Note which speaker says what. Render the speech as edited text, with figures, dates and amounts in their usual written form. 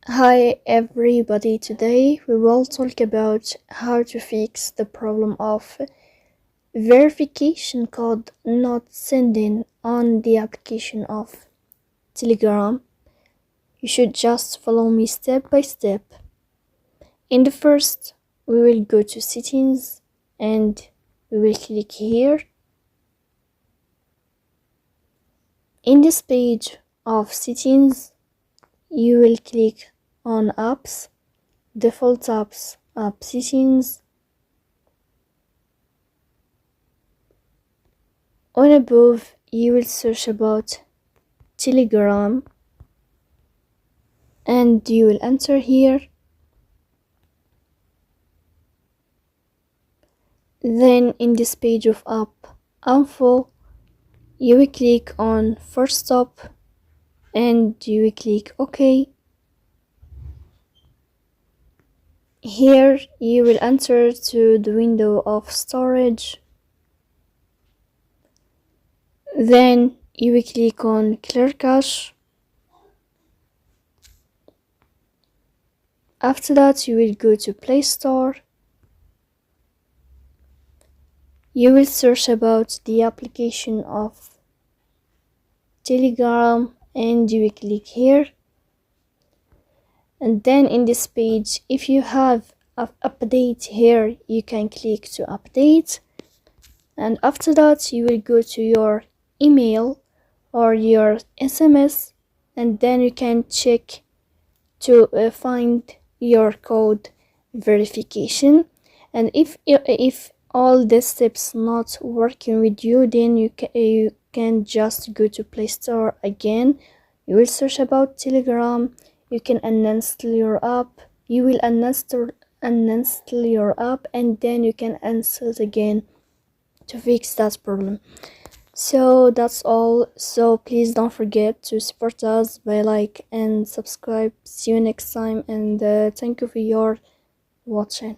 Speaker 1: Hi everybody, today we will talk about how to fix the problem of verification code not sending on the application of Telegram. You should just follow me step by step. In the first, we will go to settings and we will click here. In this page of settings, you will click on apps, default apps, app settings. On above, you will search about Telegram and you will enter here. Then in this page of app info, you will click on first stop and you will click OK. Here you will enter to the window of storage. Then you will click on clear cache. After that, you will go to Play Store. You will search about the application of Telegram and you will click here. And then in this page, if you have an update here, you can click to update. And after that, you will go to your email or your SMS, and then you can check to find your code verification. And if all the steps not working with you, then you can just go to Play Store again. You will search about Telegram. You can uninstall your app. You will uninstall your app, and then you can install it again to fix that problem. So that's all. So please don't forget to support us by like and subscribe. See you next time, and thank you for your watching.